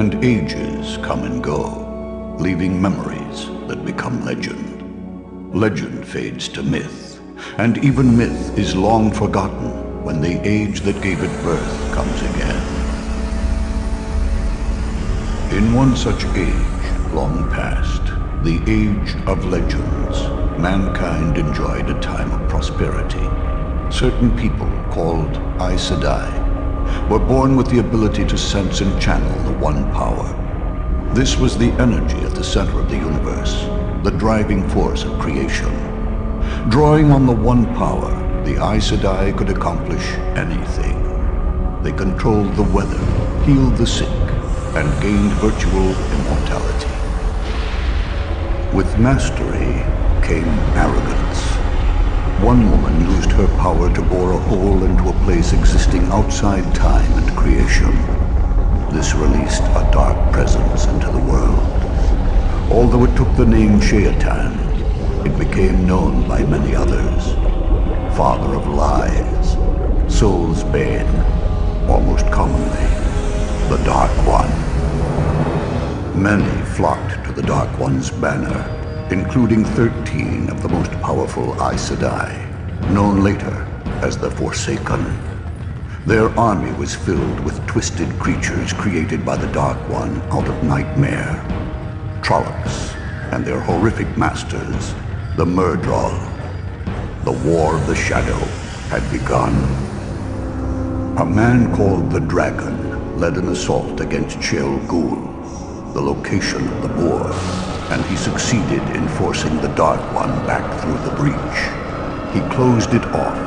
And ages come and go, leaving memories that become legend. Legend fades to myth, and even myth is long forgotten when the age that gave it birth comes again. In one such age, long past, the Age of Legends, mankind enjoyed a time of prosperity. Certain people, called Aes Sedai, were born with the ability to sense and channel the One Power. This was the energy at the center of the universe, the driving force of creation. Drawing on the One Power, the Aes Sedai could accomplish anything. They controlled the weather, healed the sick, and gained virtual immortality. With mastery came arrogance. One woman used her power to bore a hole into a place existing outside time and creation. This released a dark presence into the world. Although it took the name Sheatan, it became known by many others. Father of Lies, Soul's Bane, or most commonly, the Dark One. Many flocked to the Dark One's banner, including 13 of the most powerful Aes Sedai, known later as the Forsaken. Their army was filled with twisted creatures created by the Dark One out of nightmare. Trollocs and their horrific masters, the Murdral. The War of the Shadow had begun. A man called the Dragon led an assault against Shel Ghul, the location of the Boar, and he succeeded in forcing the Dark One back through the breach. He closed it off,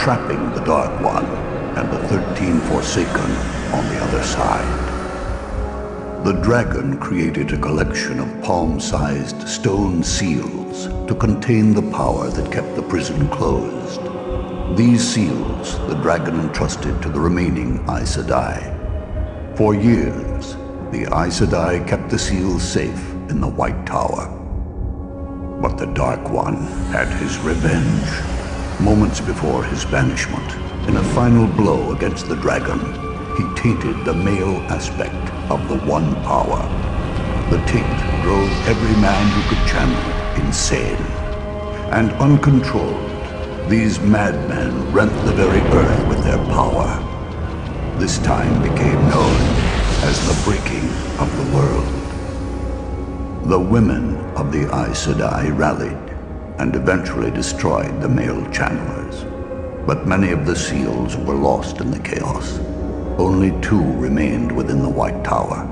trapping the Dark One and the 13 Forsaken on the other side. The Dragon created a collection of palm-sized stone seals to contain the power that kept the prison closed. These seals the Dragon entrusted to the remaining Aes Sedai. For years, the Aes Sedai kept the seals safe in the White Tower. But the Dark One had his revenge. Moments before his banishment, in a final blow against the Dragon, he tainted the male aspect of the One Power. The taint drove every man who could channel insane. And uncontrolled, these madmen rent the very earth with their power. This time became known as the breaking of the world. The women of the Aes Sedai rallied and eventually destroyed the male channelers. But many of the seals were lost in the chaos. Only 2 remained within the White Tower.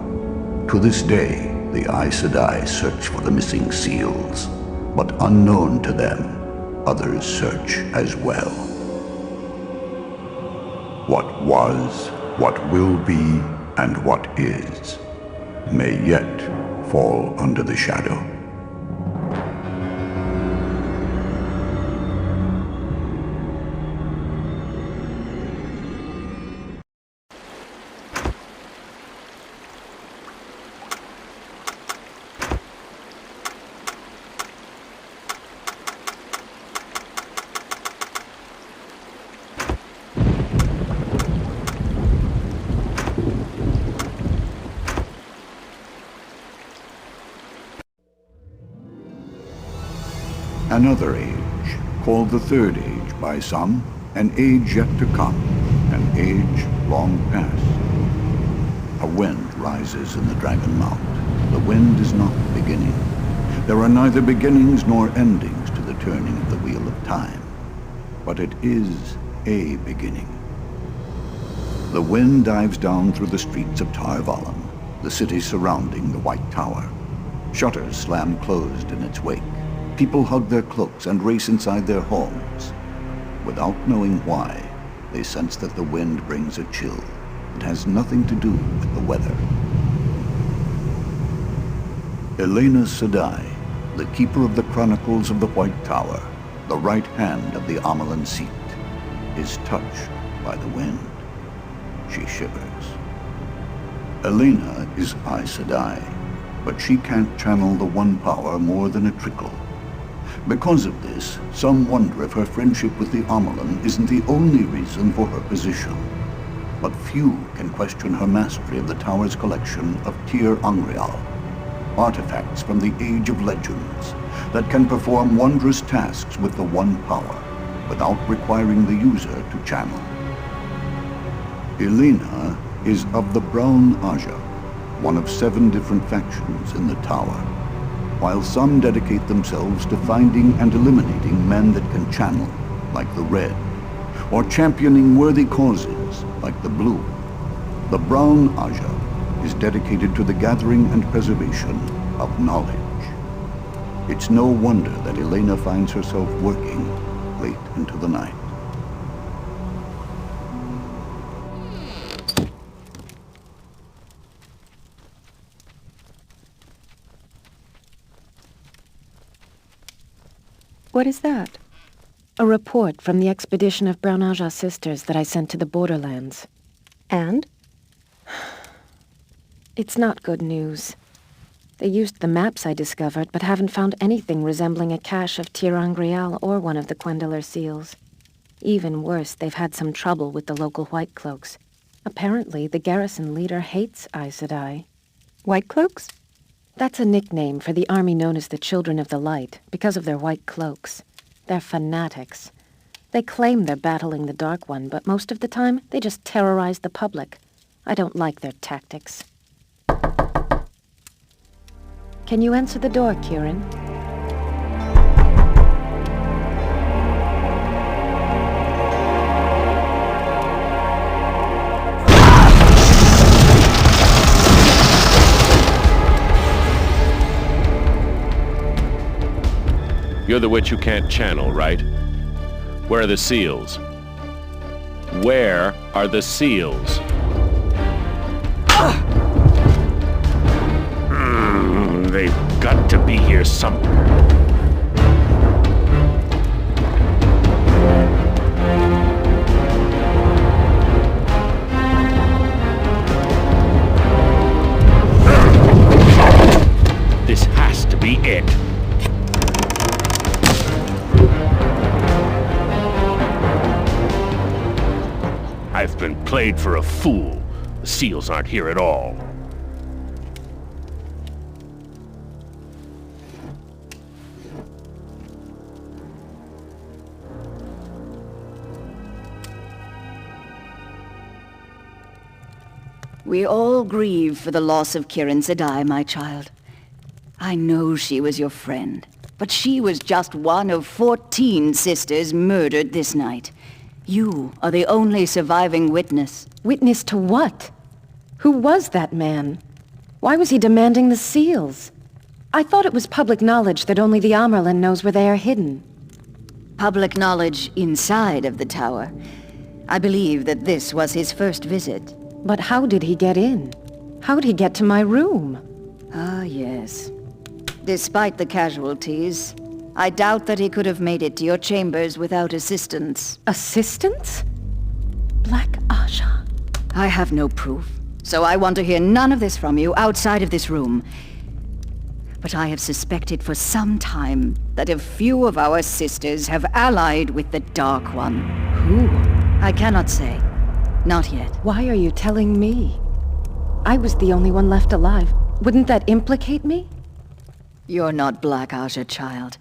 To this day, the Aes Sedai search for the missing seals, but unknown to them, others search as well. What was, what will be, and what is, may yet fall under the shadow. Another age, called the Third Age by some, an age yet to come, an age long past. A wind rises in the Dragon Mount. The wind is not the beginning. There are neither beginnings nor endings to the turning of the wheel of time. But it is a beginning. The wind dives down through the streets of Tar Valon, the city surrounding the White Tower. Shutters slam closed in its wake. People hug their cloaks and race inside their homes. Without knowing why, they sense that the wind brings a chill. It has nothing to do with the weather. Elena Sedai, the keeper of the chronicles of the White Tower, the right hand of the Amelan seat, is touched by the wind. She shivers. Elena is Aes Sedai, but she can't channel the One Power more than a trickle. Because of this, some wonder if her friendship with the Amelan isn't the only reason for her position. but few can question her mastery of the tower's collection of Tir Angreal, artifacts from the Age of Legends that can perform wondrous tasks with the One Power without requiring the user to channel. Elena is of the Brown Aja, one of 7 different factions in the tower, while some dedicate themselves to finding and eliminating men that can channel, like the Red, or championing worthy causes, like the Blue. The Brown Aja is dedicated to the gathering and preservation of knowledge. It's no wonder that Elena finds herself working late into the night. What is that? A report from the expedition of Brown Aja sisters that I sent to the borderlands. And? It's not good news. They used the maps I discovered, but haven't found anything resembling a cache of Tir Angreal or one of the Quendeler seals. Even worse, they've had some trouble with the local White Cloaks. Apparently, the garrison leader hates Aes Sedai. White Cloaks? That's a nickname for the army known as the Children of the Light, because of their white cloaks. They're fanatics. They claim they're battling the Dark One, but most of the time, they just terrorize the public. I don't like their tactics. Can you answer the door, Kieran? You're the witch who can't channel, right? Where are the seals? Where are the seals? They've got to be here somewhere. This has to be it. I've been played for a fool. The seals aren't here at all. We all grieve for the loss of Kirin Sedai, my child. I know she was your friend, but she was just one of 14 sisters murdered this night. You are the only surviving witness. Witness to what? Who was that man? Why was he demanding the seals? I thought it was public knowledge that only the Amerlin knows where they are hidden. Public knowledge inside of the tower. I believe that this was his first visit. But how did he get in? How'd he get to my room? Ah, yes. Despite the casualties, I doubt that he could have made it to your chambers without assistance. Assistance? Black Aja. I have no proof, so I want to hear none of this from you outside of this room. But I have suspected for some time that a few of our sisters have allied with the Dark One. Who? I cannot say. Not yet. Why are you telling me? I was the only one left alive. Wouldn't that implicate me? You're not Black Aja, child.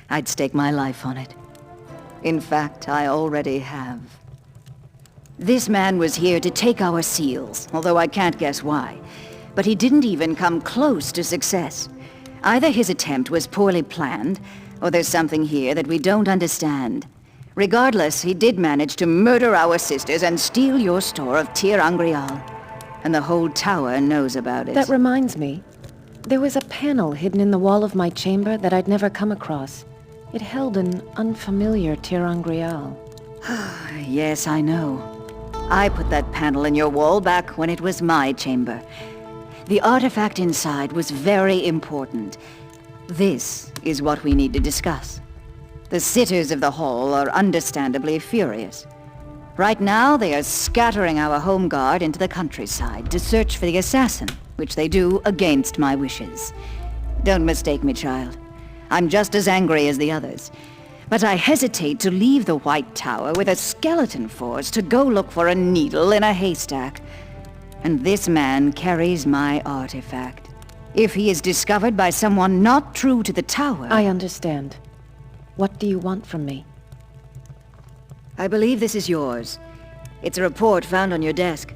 I'd stake my life on it. In fact, I already have. This man was here to take our seals, although I can't guess why. But he didn't even come close to success. Either his attempt was poorly planned, or there's something here that we don't understand. Regardless, he did manage to murder our sisters and steal your store of Tir Angreal. And the whole tower knows about it. That reminds me. There was a panel hidden in the wall of my chamber that I'd never come across. It held an unfamiliar Tir Angreal. Yes, I know. I put that panel in your wall back when it was my chamber. The artifact inside was very important. This is what we need to discuss. The sitters of the hall are understandably furious. Right now, they are scattering our home guard into the countryside to search for the assassin, which they do against my wishes. Don't mistake me, child. I'm just as angry as the others. But I hesitate to leave the White Tower with a skeleton force to go look for a needle in a haystack. And this man carries my artifact. If he is discovered by someone not true to the tower... I understand. What do you want from me? I believe this is yours. It's a report found on your desk.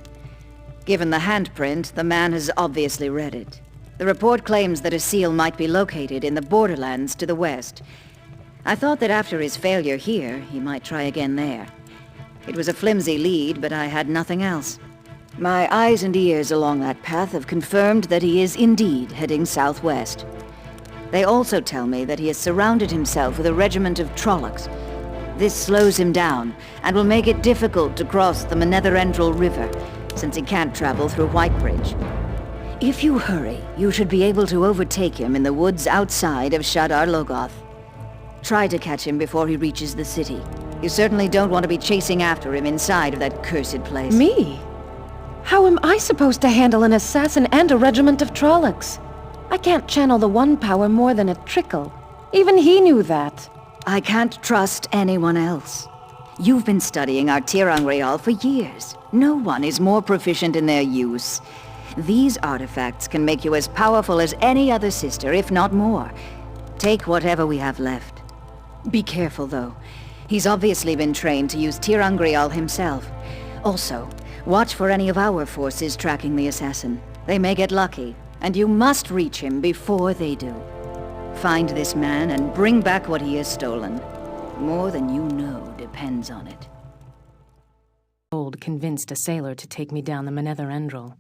Given the handprint, the man has obviously read it. The report claims that a seal might be located in the borderlands to the west. I thought that after his failure here, he might try again there. It was a flimsy lead, but I had nothing else. My eyes and ears along that path have confirmed that he is indeed heading southwest. They also tell me that he has surrounded himself with a regiment of Trollocs. This slows him down, and will make it difficult to cross the Netherendril River, since he can't travel through Whitebridge. If you hurry, you should be able to overtake him in the woods outside of Shadar Logoth. Try to catch him before he reaches the city. You certainly don't want to be chasing after him inside of that cursed place. Me? How am I supposed to handle an assassin and a regiment of Trollocs? I can't channel the one power more than a trickle. Even he knew that. I can't trust anyone else. You've been studying our Tirangreal for years. No one is more proficient in their use. These artifacts can make you as powerful as any other sister, if not more. Take whatever we have left. Be careful, though. He's obviously been trained to use Tirangreal himself. Also, watch for any of our forces tracking the assassin. They may get lucky, and you must reach him before they do. Find this man and bring back what he has stolen. More than you know depends on it. Old convinced a sailor to take me down the Netherendril,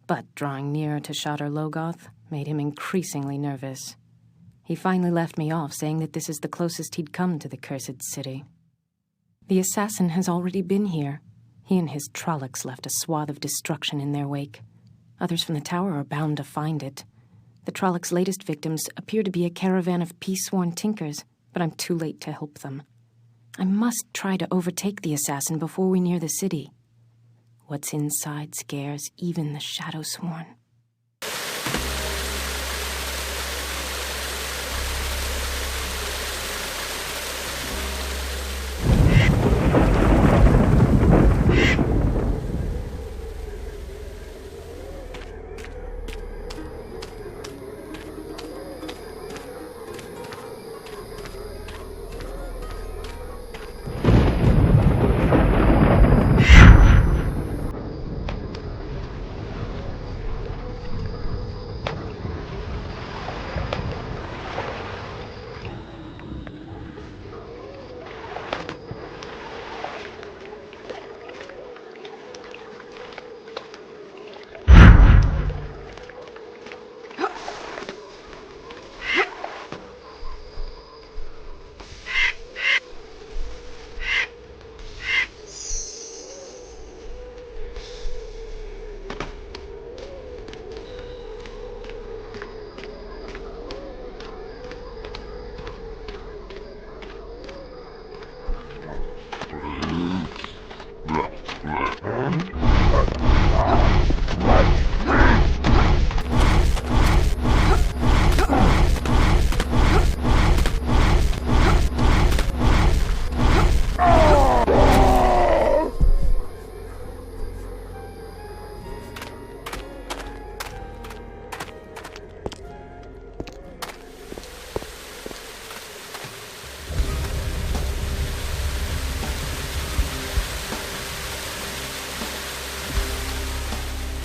but drawing nearer to Shadar Logoth made him increasingly nervous. He finally left me off, saying that this is the closest he'd come to the cursed city. The assassin has already been here. He and his Trollocs left a swath of destruction in their wake. Others from the tower are bound to find it. The Trollocs' latest victims appear to be a caravan of peace-sworn tinkers, but I'm too late to help them. I must try to overtake the assassin before we near the city. What's inside scares even the Shadow-sworn.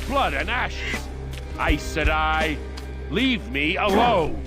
Blood and ashes. Aes Sedai, leave me alone.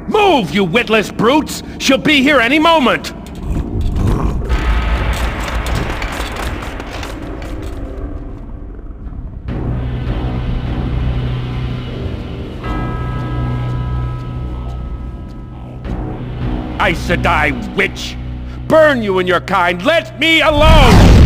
Move, you witless brutes! She'll be here any moment! Aes Sedai, witch! Burn you and your kind! Let me alone!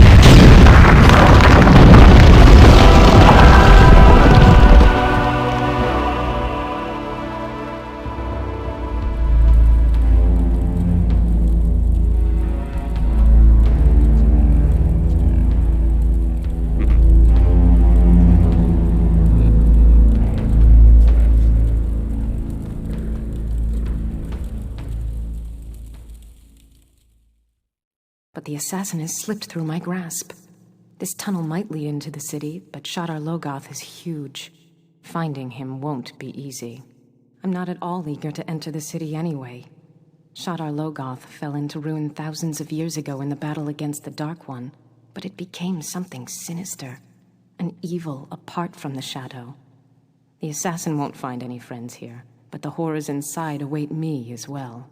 But the assassin has slipped through my grasp. This tunnel might lead into the city, but Shadar Logoth is huge. Finding him won't be easy. I'm not at all eager to enter the city anyway. Shadar Logoth fell into ruin thousands of years ago in the battle against the Dark One, but it became something sinister, an evil apart from the shadow. The assassin won't find any friends here, but the horrors inside await me as well.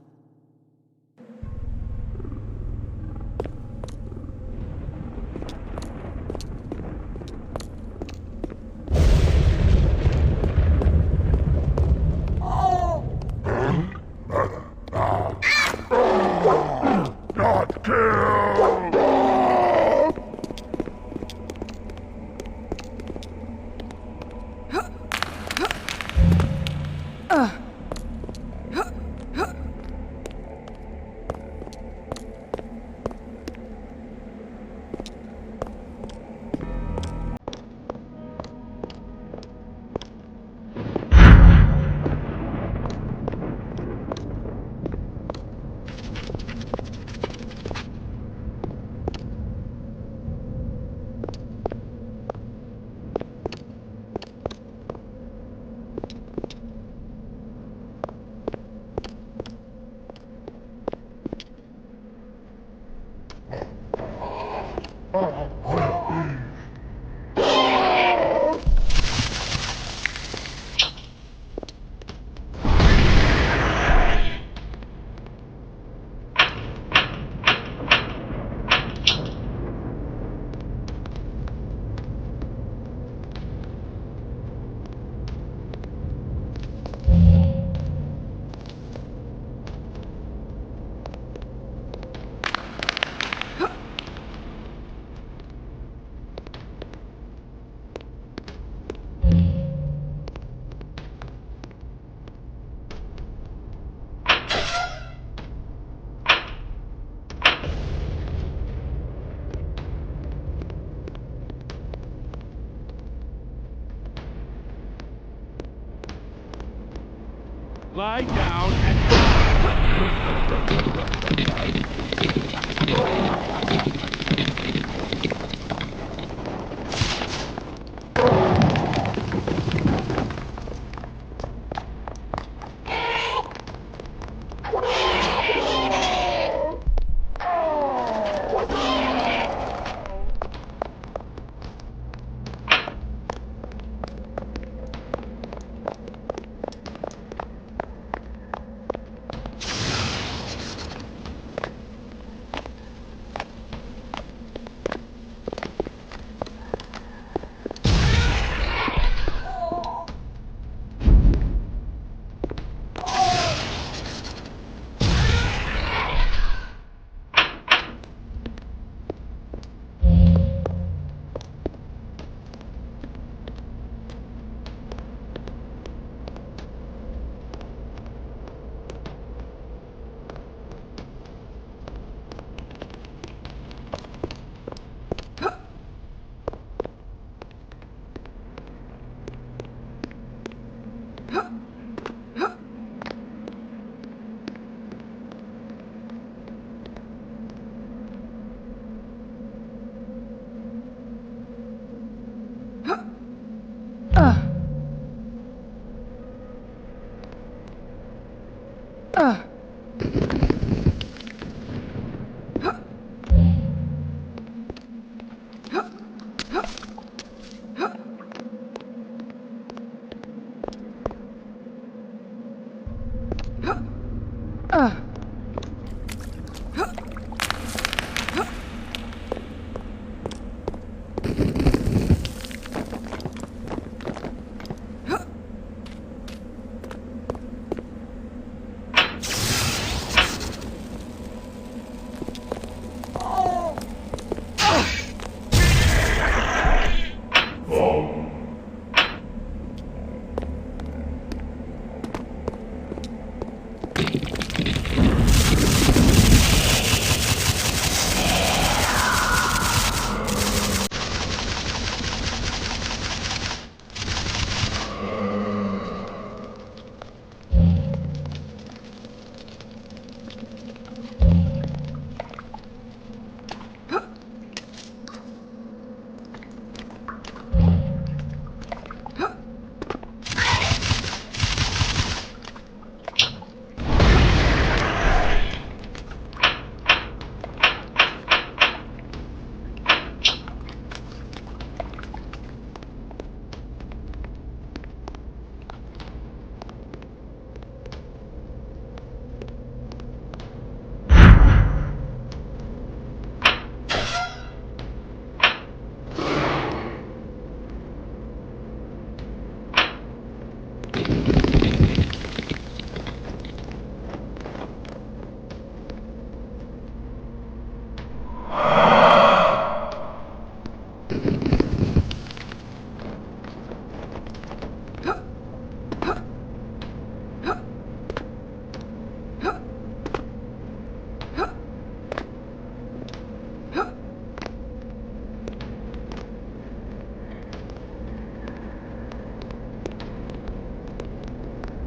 Not kill! Lie down and...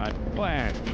I planned.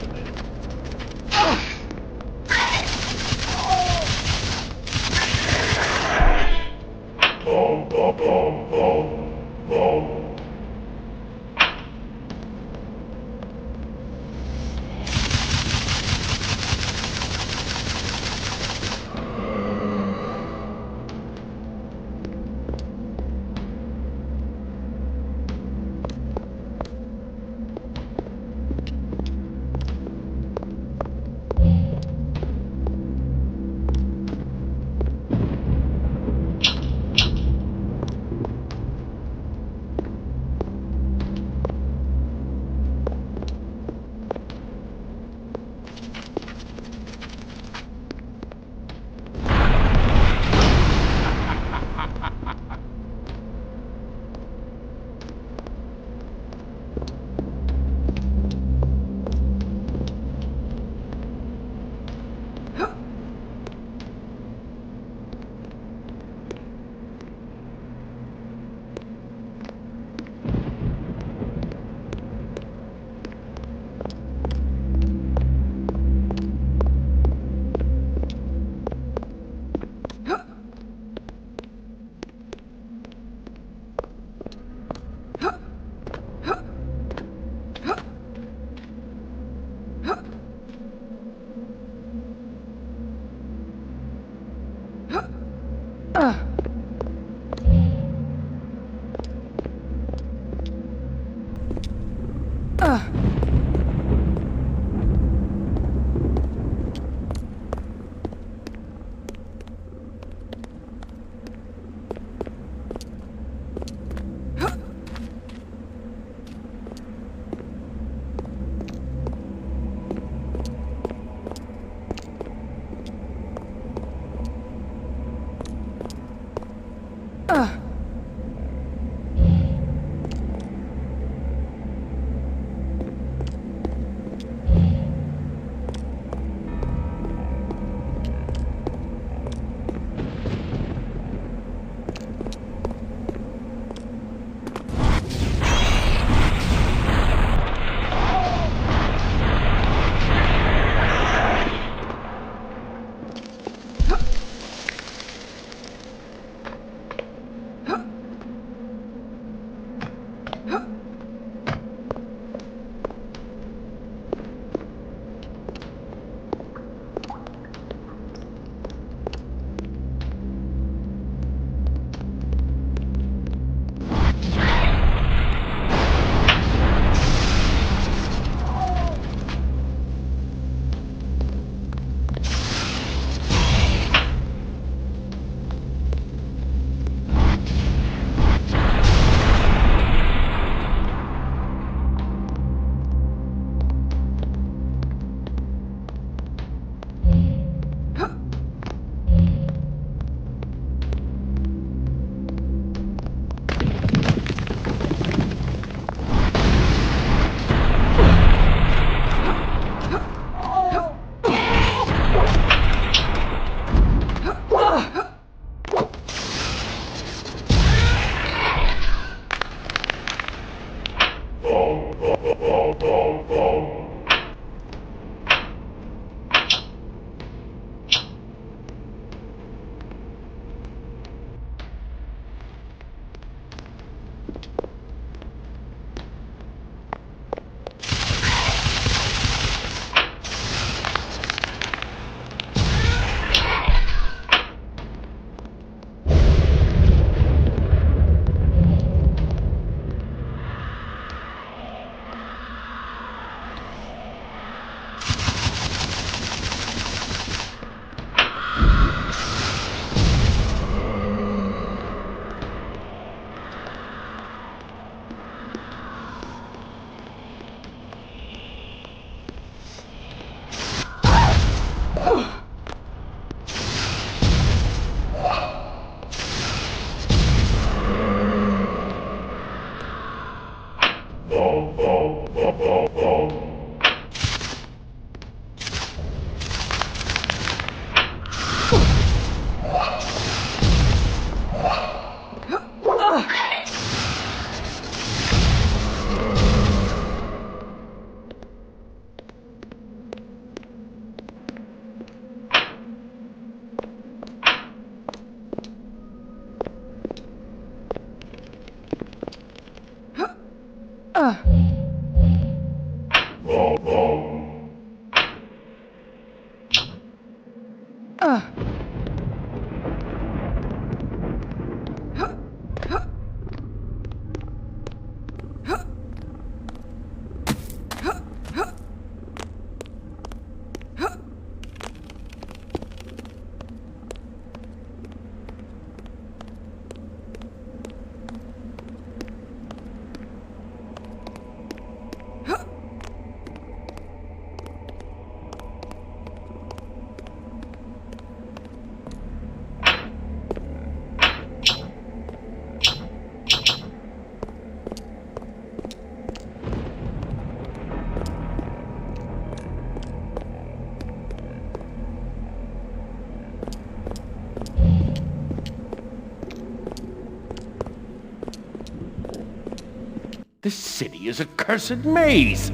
This city is a cursed maze!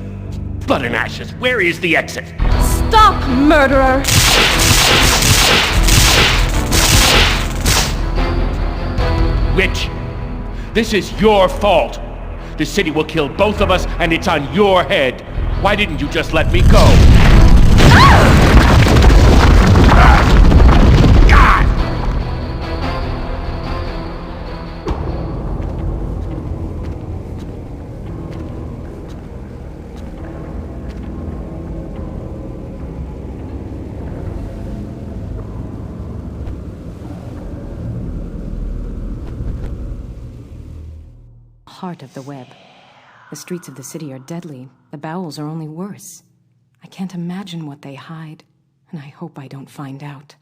Blood and ashes, where is the exit? Stop, murderer! Witch! This is your fault! The city will kill both of us, and it's on your head! Why didn't you just let me go? God! Heart of the web. The streets of the city are deadly. The bowels are only worse. I can't imagine what they hide, and I hope I don't find out.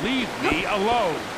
Leave me alone!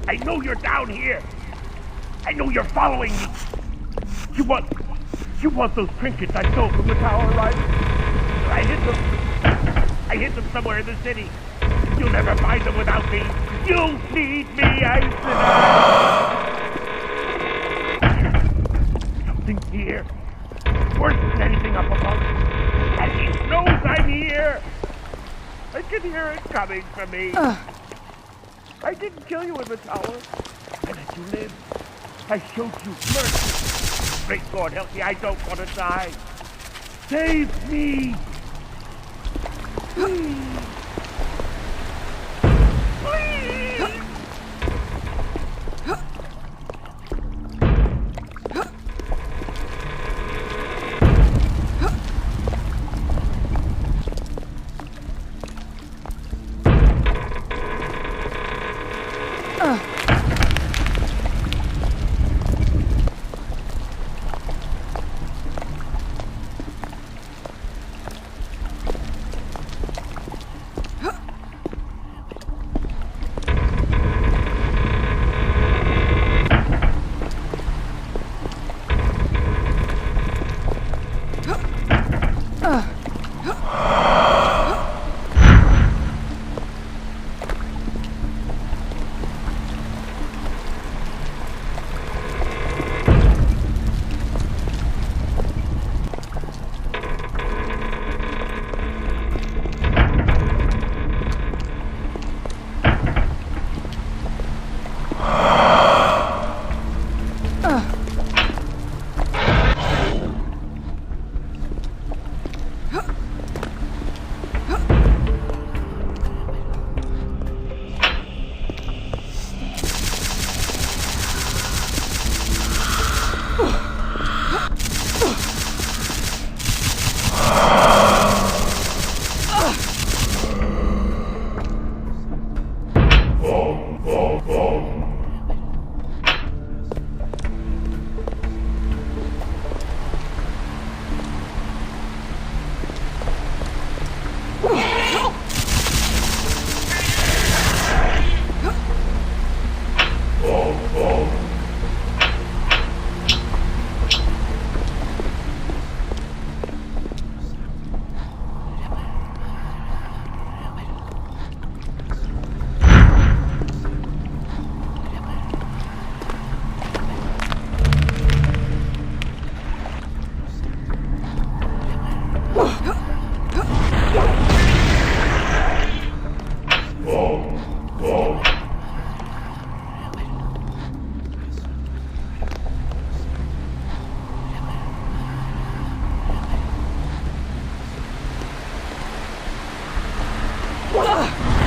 I know you're down here. I know you're following me. You want those trinkets I stole from the tower, right? I hid them somewhere in the city. You'll never find them without me. You need me, Something here. Worse than anything up above. And he knows I'm here. I can hear it coming for me. I didn't kill you in the tower. I let you live. I showed you mercy. Great Lord, help me. I don't want to die. Save me. Please. Please. Ugh!